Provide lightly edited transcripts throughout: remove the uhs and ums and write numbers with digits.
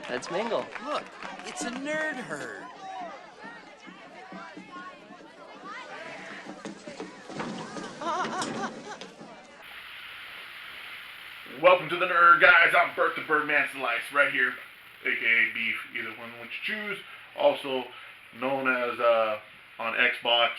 Let's mingle. Look, it's a nerd herd. Welcome to the Nerd, guys. I'm Burt the Birdman Slice, right here, aka Beef, either one which you choose. Also known as on Xbox,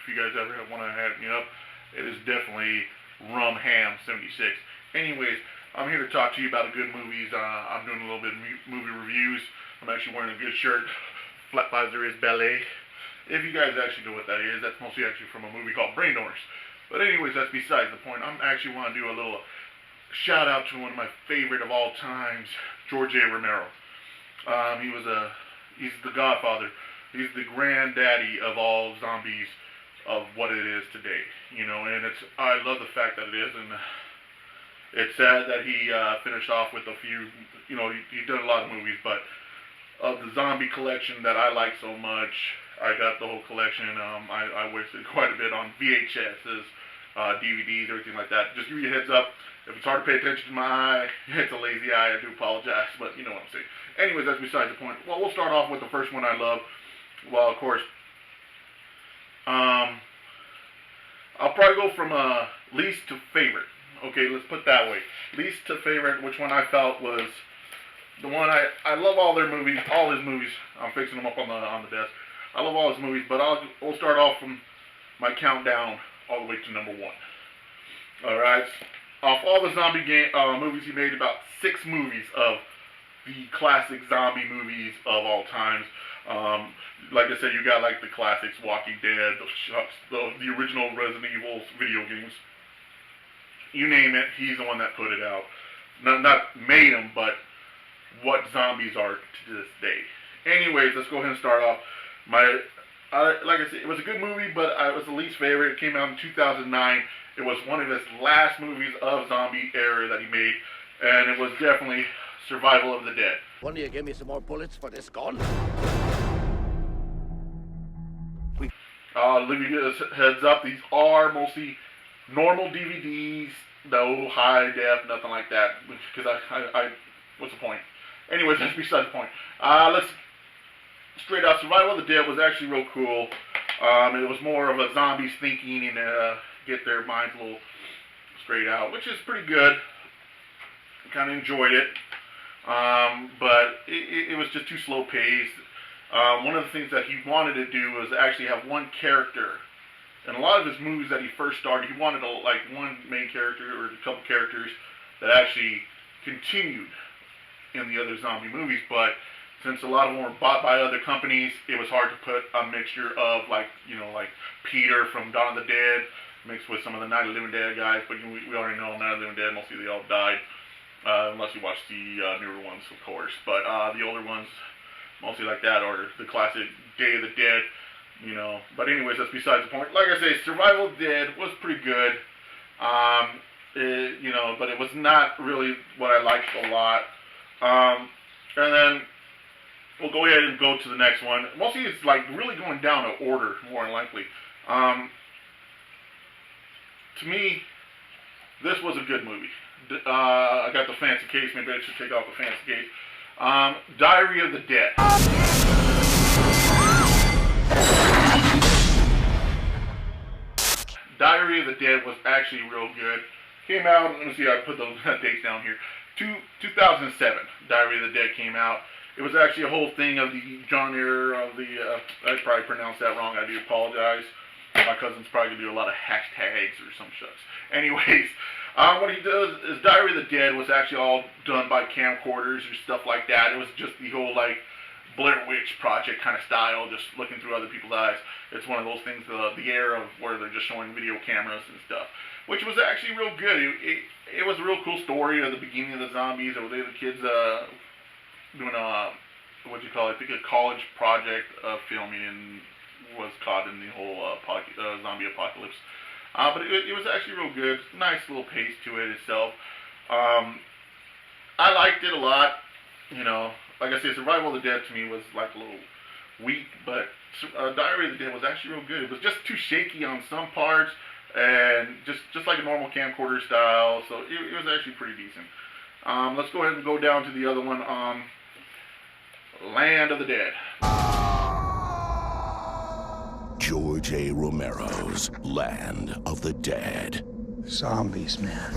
if you guys ever want to hit me up, it is definitely Rum Ham 76. Anyways, I'm here to talk to you about good movies. I'm doing a little bit of movie reviews. I'm actually wearing a good shirt. Flat visor is ballet. If you guys actually know what that is, that's mostly actually from a movie called Braindorse. But anyways, that's besides the point. I'm actually want to do a little shout out to one of my favorite of all times, George A. Romero. He's the godfather. He's the granddaddy of all zombies of what it is today. You know, and I love the fact that it is, and it's sad that he finished off with a few. You know, he did a lot of movies, but of the zombie collection that I like so much, I got the whole collection. I wasted quite a bit on VHSs, DVDs, everything like that. Just give you a heads up. If it's hard to pay attention to my eye, it's a lazy eye. I do apologize, but you know what I'm saying. Anyways, that's besides the point. Well, we'll start off with the first one I love. Well, of course, I'll probably go from least to favorite. Okay, let's put it that way. Least to favorite, which one I felt was the one I love all their movies, all his movies. I'm fixing them up on the desk. I love all his movies, but we'll start off from my countdown all the way to number one. All right. Off all the zombie movies, he made about 6 movies of the classic zombie movies of all times. Like I said, you got like the classics, Walking Dead, the original Resident Evil video games. You name it, he's the one that put it out. Not made them, but what zombies are to this day. Anyways, let's go ahead and start off. Like I said, it was a good movie, but it was the least favorite. It came out in 2009. It was one of his last movies of zombie era that he made, and it was definitely Survival of the Dead. Why don't you give me some more bullets for this gun? Let me get a heads up. These are mostly normal DVDs, no high def, nothing like that. Because I what's the point? Anyways, that's besides the point. Let's straight out. Survival of the Dead was actually real cool. It was more of a zombies thinking and get their minds a little straight out, which is pretty good. Kind of enjoyed it, but it was just too slow paced. One of the things that he wanted to do was actually have one character. In a lot of his movies that he first started, he wanted one main character or a couple characters that actually continued in the other zombie movies, but since a lot of them were bought by other companies, it was hard to put a mixture of like Peter from Dawn of the Dead mixed with some of the Night of the Living Dead guys, but we already know Night of the Living Dead, mostly they all died, unless you watch the newer ones, of course. But the older ones, mostly like that, or the classic Day of the Dead, you know. But anyways, that's besides the point. Like I say, Survival of the Dead was pretty good, but it was not really what I liked a lot. And then we'll go ahead and go to the next one. Mostly it's like really going down in order, more than likely. To me, this was a good movie. I got the fancy case. Maybe I should take off the fancy case. Diary of the Dead. Diary of the Dead was actually real good. Came out, let me see, I put those dates down here. 2007, Diary of the Dead came out. It was actually a whole thing of the genre of the, I probably pronounced that wrong, I do apologize. My cousin's probably going to do a lot of hashtags or some shucks. Anyways, what he does is Diary of the Dead was actually all done by camcorders or stuff like that. It was just the whole like Blair Witch Project kind of style, just looking through other people's eyes. It's one of those things, the era of where they're just showing video cameras and stuff, which was actually real good. It was a real cool story of the beginning of the zombies, or the kids doing a, what do you call it, I think a college project filming, and was caught in the whole zombie apocalypse. But it was actually real good. Nice little pace to it itself. I liked it a lot. You know, like I said, Survival of the Dead to me was like a little weak, but Diary of the Dead was actually real good. It was just too shaky on some parts, and just like a normal camcorder style. So it was actually pretty decent. Let's go ahead and go down to the other one. Land of the Dead. George A. Romero's Land of the Dead. Zombies, man.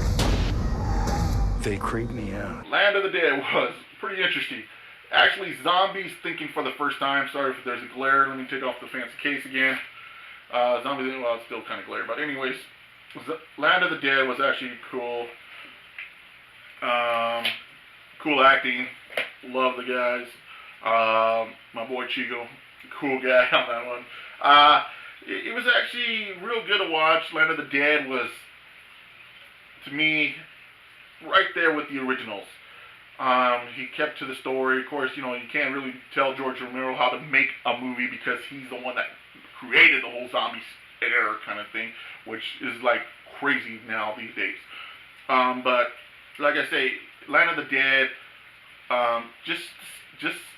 They creep me out. Land of the Dead was pretty interesting. Actually, zombies thinking for the first time. Sorry if there's a glare. Let me take off the fancy case again. Zombies, well, it's still kind of glare. But anyways, Land of the Dead was actually cool. Cool acting. Love the guys. My boy Chico, cool guy on that one. It was actually real good to watch. Land of the Dead was, to me, right there with the originals. He kept to the story. Of course, you can't really tell George Romero how to make a movie because he's the one that created the whole zombies era kind of thing, which is like crazy now these days. But like I say, Land of the Dead, just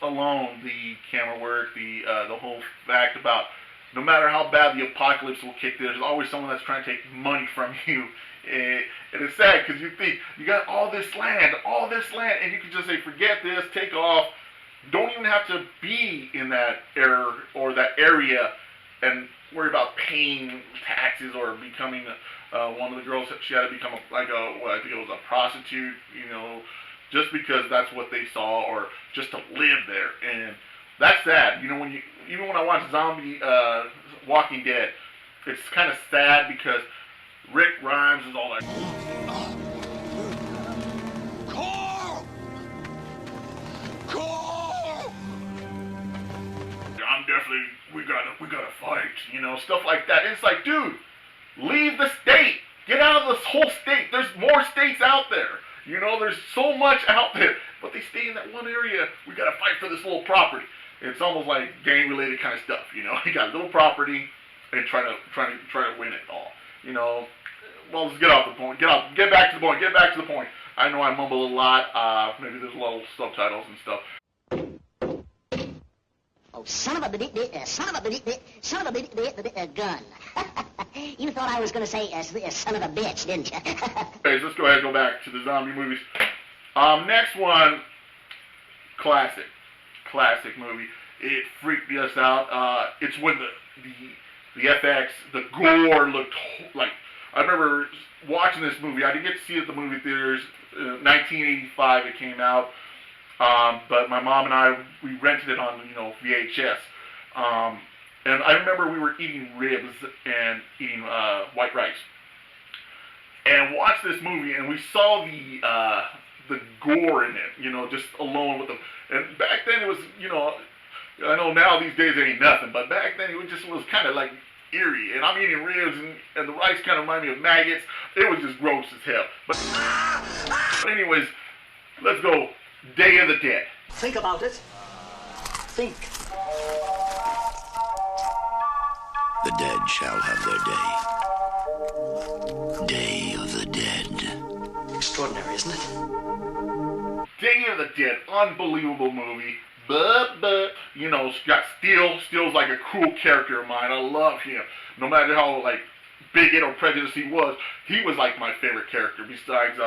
alone the camera work, the whole fact about no matter how bad the apocalypse will kick, there's always someone that's trying to take money from you. And it's sad because you think you got all this land, and you can just say, forget this, take off. Don't even have to be in that era or that area and worry about paying taxes or becoming one of the girls. She had to become I think it was a prostitute, just because that's what they saw, or just to live there. And that's sad. Even when I watch Walking Dead, it's kind of sad because Rick Grimes is all like, Carl! I'm definitely, we gotta fight, stuff like that. And it's like, dude, leave the state. Get out of this whole state. There's more states out there. There's so much out there. But they stay in that one area. We gotta fight for this little property. It's almost like gang-related kind of stuff, You got a little property and try to win it all. Well, let's get off the point. Get back to the point. I know I mumble a lot. Maybe there's a little subtitles and stuff. Oh, son of a gun. You thought I was going to say son of a bitch, didn't you? Okay, so let's go ahead and go back to the zombie movies. Next one, classic movie. It freaked us out. It's when the FX, the gore looked like. I remember watching this movie. I didn't get to see it at the movie theaters. 1985 it came out. But my mom and I, we rented it on, VHS. And I remember we were eating ribs and eating white rice. And watched this movie, and we saw the gore in it, just alone with the. And back then it was, I know now these days it ain't nothing, but back then it was kind of like eerie. And I'm eating ribs, and the rice kind of reminded me of maggots. It was just gross as hell. But anyways, let's go. Day of the Dead. Think about it. Think. The dead shall have their day. Day of the Dead. Extraordinary, isn't it? Day of the Dead, unbelievable movie. But got Steele's like a cool character of mine. I love him. No matter how bigot or prejudiced he was like my favorite character. Besides,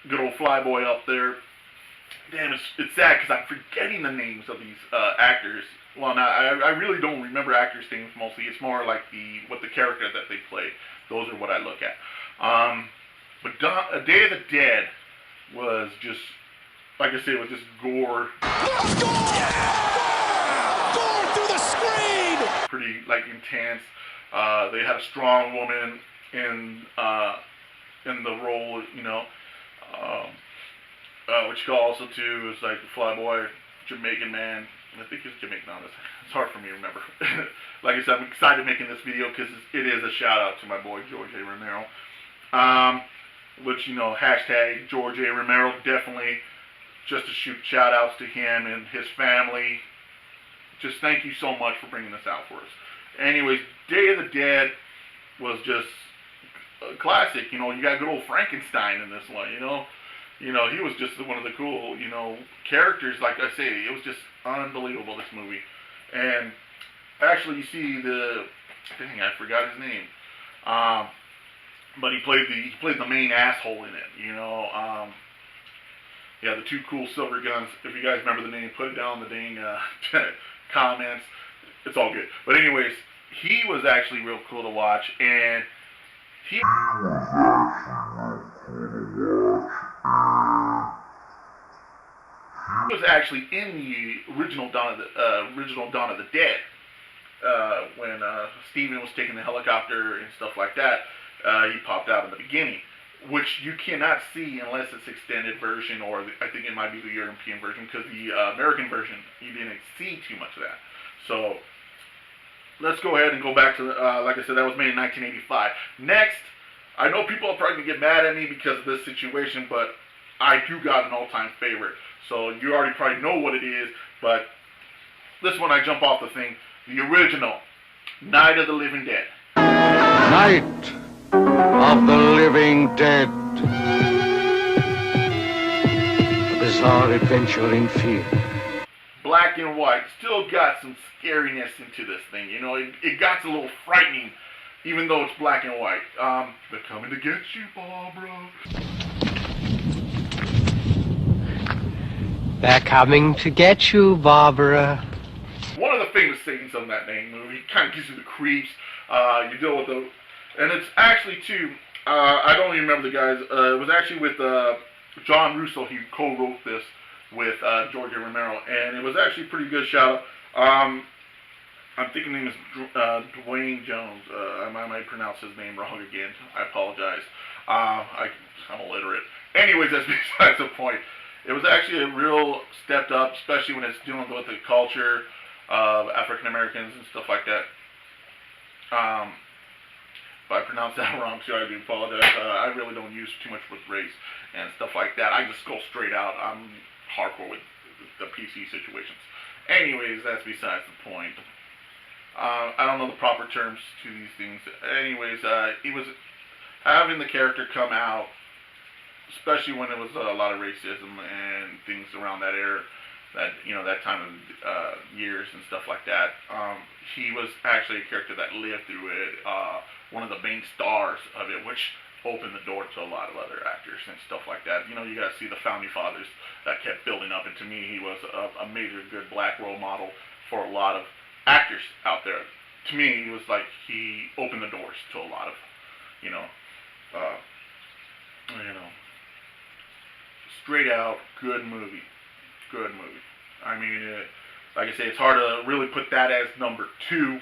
good old Flyboy up there. Damn, it's sad because I'm forgetting the names of these actors. Well, now I really don't remember actors' names mostly. It's more like what the character that they play. Those are what I look at. But Day of the Dead was just, like I said, it was just gore. Gore through the screen! Pretty intense. They had a strong woman in the role, which also too is like the Flyboy, Jamaican man. I think he's Jamaican on this. It's hard for me to remember. Like I said, I'm excited making this video because it is a shout out to my boy George A. Romero. Which, hashtag George A. Romero, definitely just to shoot shout outs to him and his family. Just thank you so much for bringing this out for us. Anyways, Day of the Dead was just a classic. You got good old Frankenstein in this one, he was just one of the cool, characters. Like I say, it was just unbelievable, this movie. And actually, you see dang, I forgot his name. But he played the main asshole in it, Yeah, the two cool silver guns. If you guys remember the name, put it down in the dang comments. It's all good. But anyways, he was actually real cool to watch, and he was actually in the original Dawn of the Dead when Steven was taking the helicopter and stuff like that. He popped out in the beginning, which you cannot see unless it's extended version, or I think it might be the European version, because the American version, you didn't see too much of that. So let's go ahead and go back to, like I said, that was made in 1985. Next, I know people are probably going to get mad at me because of this situation, but I do got an all-time favorite. So you already probably know what it is, but this one I jump off the thing. The original, Night of the Living Dead. Night of the Living Dead. A bizarre adventure in fear. Black and white. Still got some scariness into this thing. You know, it got a little frightening, even though it's black and white. They're coming to get you, Barbara. They're coming to get you, Barbara. One of the famous things on that dang movie. Kind of gives you the creeps. You deal with the... And it's actually, too... I don't even remember the guys. It was actually with John Russo. He co-wrote this with George A Romero. And it was actually a pretty good shout out. I'm thinking his name is Dwayne Jones. I might pronounce his name wrong again. I apologize. I'm illiterate. Anyways, that's besides the point. It was actually a real stepped up, especially when it's dealing with the culture of African Americans and stuff like that. If I pronounce that wrong, too, I do apologize. I really don't use too much with race and stuff like that. I just go straight out. I'm hardcore with the PC situations. Anyways, that's besides the point. I don't know the proper terms to these things. Anyways, he was having the character come out, especially when it was a lot of racism and things around that era, that time of years and stuff like that. He was actually a character that lived through it. One of the main stars of it, which opened the door to a lot of other actors and stuff like that. You know, you got to see the founding fathers that kept building up, and to me, he was a major good black role model for a lot of actors out there. To me, he was like, he opened the doors to a lot of, straight out good movie. Good movie. I mean, like I say, it's hard to really put that as number 2,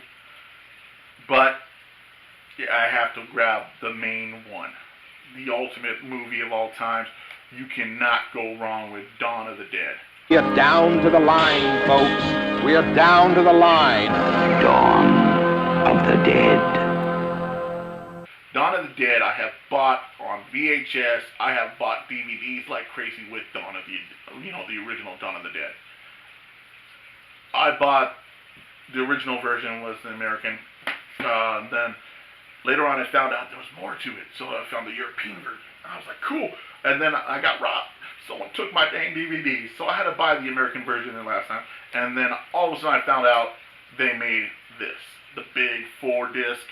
but yeah, I have to grab the main one. The ultimate movie of all times. You cannot go wrong with Dawn of the Dead. We are down to the line, folks. We are down to the line. Dawn of the Dead. Dawn of the Dead, I have bought on VHS. I have bought DVDs like crazy with Dawn of the original Dawn of the Dead. I bought the original version was the American. Then later on, I found out there was more to it, so I found the European version. I was like, cool. And then I got robbed. Someone took my dang DVD, so I had to buy the American version the last time. And then all of a sudden, I found out they made this, the big 4-disc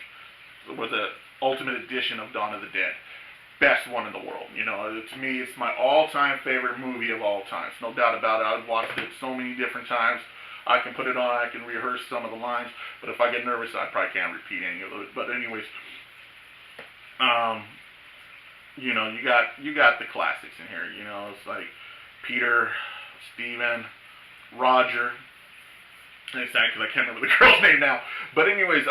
with a Ultimate Edition of Dawn of the Dead. Best one in the world. You know, to me, it's my all-time favorite movie of all time. No doubt about it. I've watched it so many different times. I can put it on. I can rehearse some of the lines. But if I get nervous, I probably can't repeat any of it. But anyways, you got the classics in here. You know, it's like Peter, Steven, Roger. It's sad because I can't remember the girl's name now. But anyways,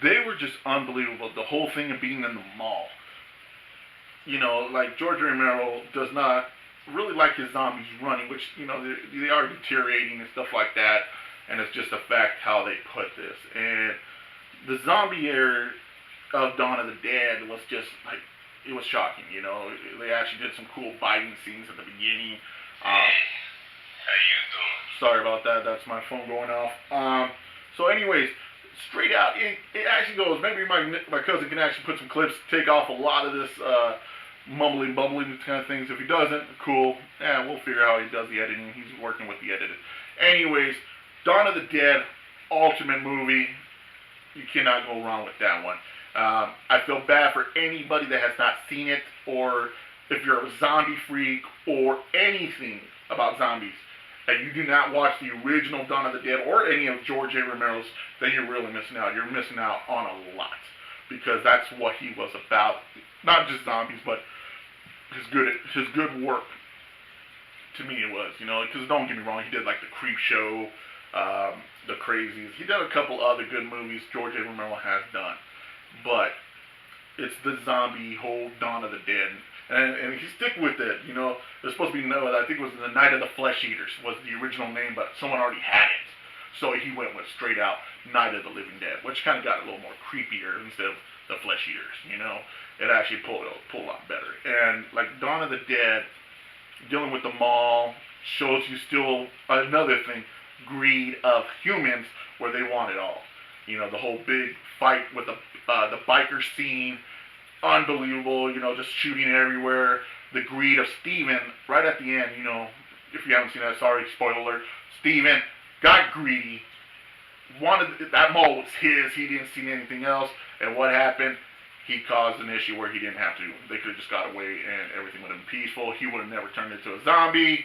they were just unbelievable. The whole thing of being in the mall. You know, like George Romero does not really like his zombies running, which, you know, they are deteriorating and stuff like that. And it's just a fact how they put this. And the zombie era of Dawn of the Dead was just like, it was shocking, you know. They actually did some cool biting scenes at the beginning. How you doing? Sorry about that. That's my phone going off. So anyways, straight out, it actually goes, maybe my cousin can actually put some clips, take off a lot of this mumbling, bumbling kind of things. If he doesn't, cool. Yeah, we'll figure out how he does the editing. He's working with the editor. Anyways, Dawn of the Dead, ultimate movie. You cannot go wrong with that one. I feel bad for anybody that has not seen it or if you're a zombie freak or anything about zombies, and you do not watch the original Dawn of the Dead or any of George A. Romero's, then you're really missing out. You're missing out on a lot, because that's what he was about. Not just zombies, but his good work. To me, it was, because don't get me wrong, he did like the Creep Show, the Crazies. He did a couple other good movies George A. Romero has done, but it's the zombie whole Dawn of the Dead. And he stick with it, There's supposed to be I think it was The Night of the Flesh Eaters was the original name, but someone already had it. So he went with straight out Night of the Living Dead, which kind of got a little more creepier instead of the Flesh Eaters, It actually pulled a lot better. And like Dawn of the Dead, dealing with the mall, shows you still another thing, greed of humans where they want it all. The whole big fight with the biker scene, unbelievable, just shooting everywhere. The greed of Steven, right at the end, if you haven't seen that, sorry, spoiler alert, Steven got greedy, wanted, that mall was his, he didn't see anything else, and what happened? He caused an issue where he didn't have to. They could have just got away and everything would have been peaceful. He would have never turned into a zombie,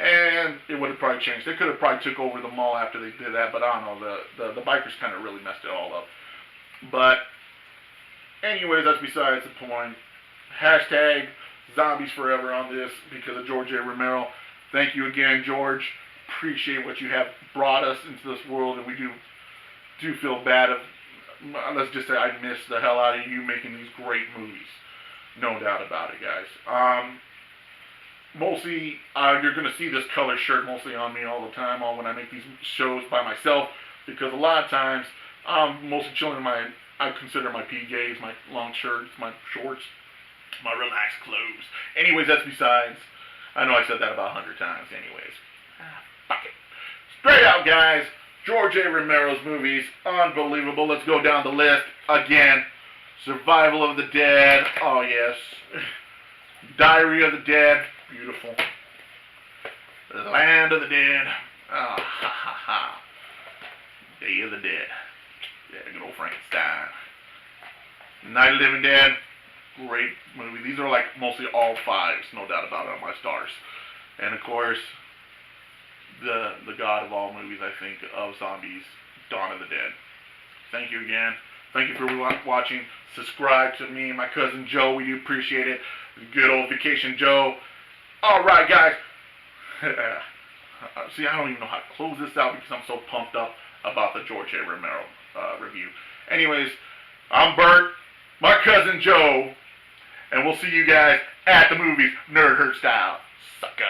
and it would have probably changed. They could have probably took over the mall after they did that, but I don't know, the bikers kind of really messed it all up. But anyways, that's besides the point. Hashtag zombies forever on this because of George A. Romero. Thank you again, George. Appreciate what you have brought us into this world, and we do feel bad of, let's just say I miss the hell out of you making these great movies. No doubt about it, guys. Mostly, you're going to see this color shirt mostly on me all the time when I make these shows by myself, because a lot of times I'm mostly chilling in I consider my PJs, my long shirts, my shorts, my relaxed clothes. Anyways, that's besides. I know I said that about 100 times. Anyways, fuck it. Straight out, guys. George A. Romero's movies, unbelievable. Let's go down the list again. Survival of the Dead. Oh yes. Diary of the Dead. Beautiful. Land of the Dead. Oh, ha ha ha. Day of the Dead. Yeah, good old Frankenstein. Night of the Living Dead. Great movie. These are like mostly all fives, no doubt about it, on my stars. And of course, the god of all movies, I think, of zombies, Dawn of the Dead. Thank you again. Thank you for watching. Subscribe to me and my cousin Joe. We do appreciate it. Good old Vacation Joe. Alright, guys. See, I don't even know how to close this out because I'm so pumped up about the George A. Romero review. Anyways, I'm Burt, my cousin Joe, and we'll see you guys at the movies, Nerd Herd style. Sucker.